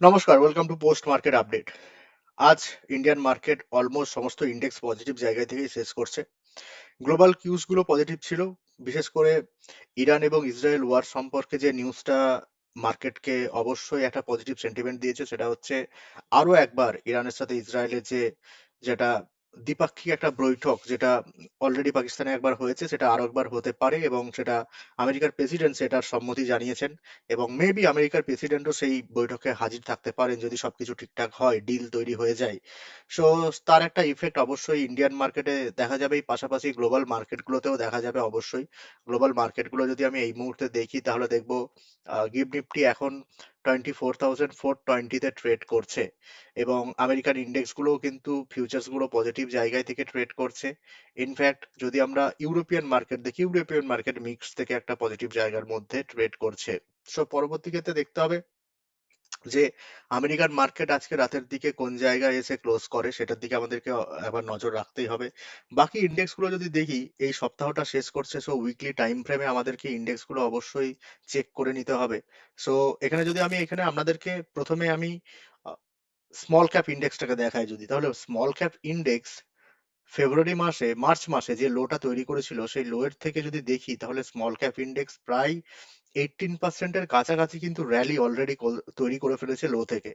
নমস্কার, welcome to post market update. আজ Indian market almost সমস্ত ইন্ডেক্স পজিটিভ জায়গা থেকেই শেষ করছে। গ্লোবাল কিউজ গুলো পজিটিভ ছিল। বিশেষ করে ইরান এবং ইসরায়েল ওয়ার সম্পর্কে যে নিউজটা মার্কেটকে অবশ্যই একটা পজিটিভ সেন্টিমেন্ট দিয়েছে, সেটা হচ্ছে আরো একবার ইরানের সাথে ইসরায়েলের যেটা দ্বিপাক্ষিক একটা বৈঠক, যেটা অলরেডি পাকিস্তানে একবার হয়েছে, সেটা আরো একবার হতে পারে এবং সেটা আমেরিকার প্রেসিডেন্ট সেটার সম্মতি জানিয়েছেন। এবং মেবি আমেরিকার প্রেসিডেন্টও সেই বৈঠকে হাজির থাকতে পারেন যদি সবকিছু ঠিকঠাক হয়, ডিল তৈরি হয়ে যায়। সো তার একটা ইফেক্ট অবশ্যই ইন্ডিয়ান মার্কেটে দেখা যাবে, এই পাশাপাশি গ্লোবাল মার্কেটগুলোতেও দেখা যাবে অবশ্যই। গ্লোবাল মার্কেটগুলো যদি আমি এই মুহূর্তে দেখি তাহলে দেখবো গিভ নিফটি এখন 24,420 তে ট্রেড করছে এবং আমেরিকান ইন্ডেক্স গুলোও কিন্তু ফিউচার্স গুলো পজিটিভ জায়গায় থেকে ট্রেড করছে। ইনফ্যাক্ট যদি আমরা ইউরোপিয়ান মার্কেট দেখি, ইউরোপিয়ান মার্কেট মিক্স থেকে একটা পজিটিভ জায়গার মধ্যে ট্রেড করছে। সো পরবর্তী ক্ষেত্রে দেখতে হবে যে আমেরিকান মার্কেট আজকে রাতের দিকে কোন জায়গায় এসে ক্লোজ করে, সেটার দিকে আমাদেরকে আবার নজর রাখতেই হবে। বাকি ইন্ডেক্স গুলো যদি দেখি, এই সপ্তাহটা শেষ করছে, সো উইকলি টাইম ফ্রেমে আমাদেরকে ইন্ডেক্স গুলো অবশ্যই চেক করে নিতে হবে। সো এখানে যদি আমি এখানে আপনাদেরকে প্রথমে আমি স্মল ক্যাপ ইন্ডেক্সটাকে দেখাই, যদি তাহলে স্মল ক্যাপ ইন্ডেক্স মার্চ মাসে যে লোটা তৈরি করেছিল, সেই লো এর থেকে যদি দেখি তাহলে স্মল ক্যাপ ইন্ডেক্স প্রায় 18% কাছাকাছি কিন্তু র্যালি অলরেডি তৈরি করে ফেলেছে লো থেকে।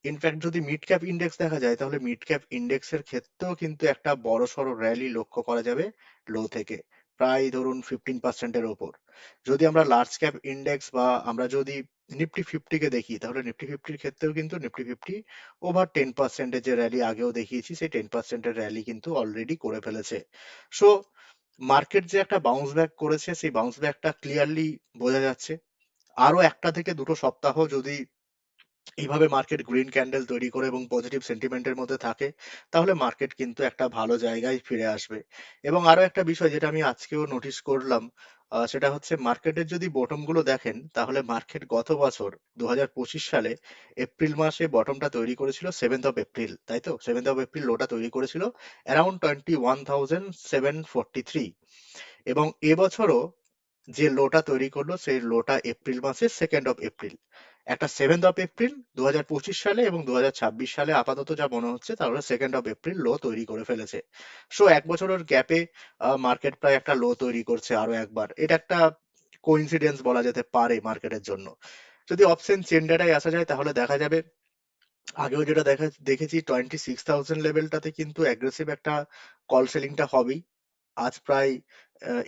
ইনফ্যাক্ট যদি মিড ক্যাপ ইন্ডেক্স দেখা যায় তাহলে মিড ক্যাপ ইন্ডেক্সের ক্ষেত্রেও কিন্তু একটা বড়সড় র্যালি লক্ষ্য করা যাবে লো থেকে, প্রায় ধরুন 15%-এর ওপর। যদি আমরা লার্জ ক্যাপ ইন্ডেক্স বা আমরা যদি নিফটি ফিফটিকে দেখি তাহলে নিফটি ফিফটির ক্ষেত্রেও কিন্তু নিফটি ফিফটি ওভার 10%-এর যে র্যালি আগেও দেখিয়েছি, সেই 10%-এর র্যালি কিন্তু অলরেডি করে ফেলেছে। সো মার্কেট যে একটা বাউন্স ব্যাক করেছে, সেই বাউন্স ব্যাকটা ক্লিয়ারলি বোঝা যাচ্ছে। আরো একটা থেকে দুটো সপ্তাহ যদি এইভাবে মার্কেট গ্রিন ক্যান্ডেল তৈরি করে এবং পজিটিভ সেন্টিমেন্টের মধ্যে থাকে, তাহলে মার্কেট কিন্তু একটা ভালো জায়গায় ফিরে আসবে। এবং আরো একটা বিষয় যেটা আমি আজকেও নোটিস করলাম, সেটা হচ্ছে মার্কেটের যদি বটম গুলো দেখেন তাহলে মার্কেট গত বছর 2025 সালে এপ্রিল মাসে বটমটা তৈরি করেছিল 7th অফ এপ্রিল, তাই তো 7th অফ এপ্রিল লোটা তৈরি করেছিল অ্যারাউন্ড 21,743। এবং এবছরও যে লোটা তৈরি করলো সেই লোটা এপ্রিল মাসের 2nd অফ এপ্রিল। একটা 7th অফ এপ্রিল 2025 সালে এবং 2026 সালে আপাতত যা মনে হচ্ছে তাহলে 2nd অফ এপ্রিল লো তৈরি করে ফেলেছে। সো এক বছরের গ্যাপে মার্কেট প্রায় একটা লো তৈরি করছে আরো একবার। এটা একটা কোইন্সিডেন্স বলা যেতে পারে মার্কেটের জন্য। যদি অপশন চেন ডেটায় আসা যায় তাহলে দেখা যাবে আগেও যেটা দেখেছি 26,000 লেভেলটাতে কিন্তু অ্যাগ্রেসিভ একটা কল সেলিংটা হবেই। আজ প্রায়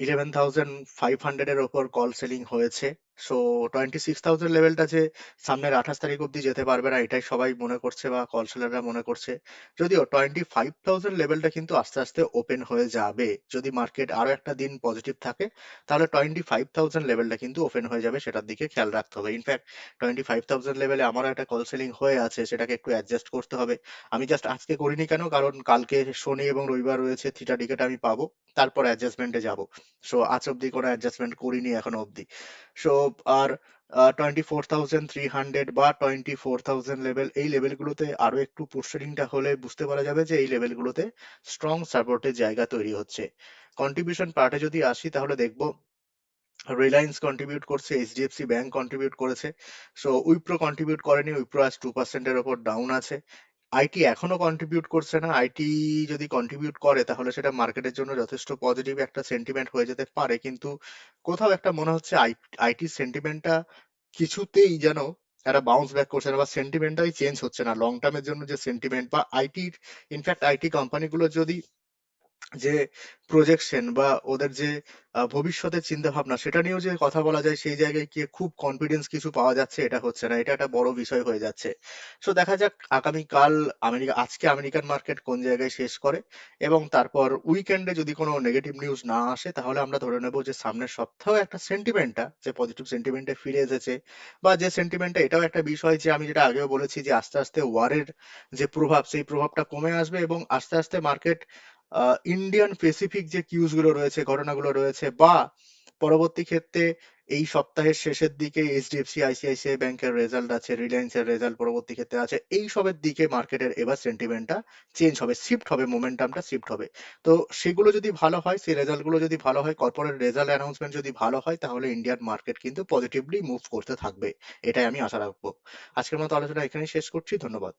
11,500 এর ওপর কল সেলিং হয়েছে। সো 26,000 লেভেলটা যে সামনের 28 তারিখ অব্দি যেতে পারবে না, এটাই সবাই মনে করছে বা কল সেলাররা মনে করছে। যদিও 25,000 লেভেলটা কিন্তু আস্তে আস্তে ওপেন হয়ে যাবে, যদি মার্কেট আরো একটা দিন পজিটিভ থাকে তাহলে 25,000 লেভেলটা কিন্তু ওপেন হয়ে যাবে, সেটার দিকে খেয়াল রাখতে হবে। ইনফ্যাক্ট 25,000 লেভেলে আমারও একটা কল সেলিং হয়ে আছে, সেটাকে একটু অ্যাডজাস্ট করতে হবে। আমি জাস্ট আজকে করিনি, কেন কারণ কালকে শনি এবং রবিবার রয়েছে, থিটা টিকেট আমি পাবো, তারপর অ্যাডজাস্টমেন্টে যাব। সো আজ অব্দি কোনো অ্যাডজাস্টমেন্ট করিনি এখনো অব্দি। সো আর 24,300 বা 24,000 লেভেল, এই লেভেলগুলোতে আরো একটু পোস্টারিংটা হলে বুঝতে পারা যাবে যে এই লেভেলগুলোতে স্ট্রং সাপোর্টের জায়গা তৈরি হচ্ছে। কন্ট্রিবিউশন পার্টে যদি আসি তাহলে দেখবো রিলায়েন্স কন্ট্রিবিউট করছে, এইচডিএফসি ব্যাংক কন্ট্রিবিউট করেছে। সো উইপ্রো কন্ট্রিবিউট করেনি, উইপ্রো আজ 2%-এর ওপর ডাউন আছে। আইটি এখনো কন্ট্রিবিউট করছে না। আইটি যদি কন্ট্রিবিউট করে তাহলে সেটা মার্কেটের জন্য যথেষ্ট পজিটিভ একটা সেন্টিমেন্ট হয়ে যেতে পারে, কিন্তু কোথাও একটা মনে হচ্ছে আইটি সেন্টিমেন্টটা কিছুতেই যেন একটা বাউন্স ব্যাক করছে না, বা সেন্টিমেন্টটাই চেঞ্জ হচ্ছে না লং টার্মের জন্য। যে সেন্টিমেন্ট বা আইটির, ইনফ্যাক্ট আইটি কোম্পানিগুলো যদি যে প্রজেকশন বা ওদের যে ভবিষ্যতের চিন্তা ভাবনা, সেটা নিয়েও যে কথা বলা যায়, সেই জায়গায় গিয়ে খুব কনফিডেন্স কিছু পাওয়া যাচ্ছে, এটা হচ্ছে না। এটা একটা বড় বিষয় হয়ে যাচ্ছে। সো দেখা যাক আগামীকাল আজকে আমেরিকান মার্কেট কোন জায়গায় শেষ করে, এবং তারপর উইকেন্ডে যদি কোনো নেগেটিভ নিউজ না আসে তাহলে আমরা ধরে নেব যে সামনের সপ্তাহে একটা সেন্টিমেন্টটা, যে পজিটিভ সেন্টিমেন্টে ফিরে এসেছে। বা যে সেন্টিমেন্টটা, এটাও একটা বিষয় যে আমি যেটা আগেও বলেছি যে আস্তে আস্তে ওয়ারের যে প্রভাব, সেই প্রভাবটা কমে আসবে এবং আস্তে আস্তে মার্কেট ইন্ডিয়ান স্পেসিফিক যে কিউজ গুলো রয়েছে, ঘটনাগুলো রয়েছে, বা পরবর্তী ক্ষেত্রে এই সপ্তাহের শেষের দিকে এইচডিএফসি আইসিআইসিআই ব্যাংকের রেজাল্ট আছে, রিলায়েন্সের রেজাল্ট পরবর্তী ক্ষেত্রে আছে, এই সবের দিকে মার্কেটের এবার সেন্টিমেন্টটা চেঞ্জ হবে, শিফট হবে, মোমেন্টামটা শিফট হবে। তো সেগুলো যদি ভালো হয়, সেই রেজাল্টগুলো যদি ভালো হয়, কর্পোরেট রেজাল্ট অ্যানাউন্সমেন্ট যদি ভালো হয়, তাহলে ইন্ডিয়ান মার্কেট কিন্তু পজিটিভলি মুভ করতে থাকবে, এটাই আমি আশা রাখবো। আজকের মতো আলোচনা এখানেই শেষ করছি, ধন্যবাদ।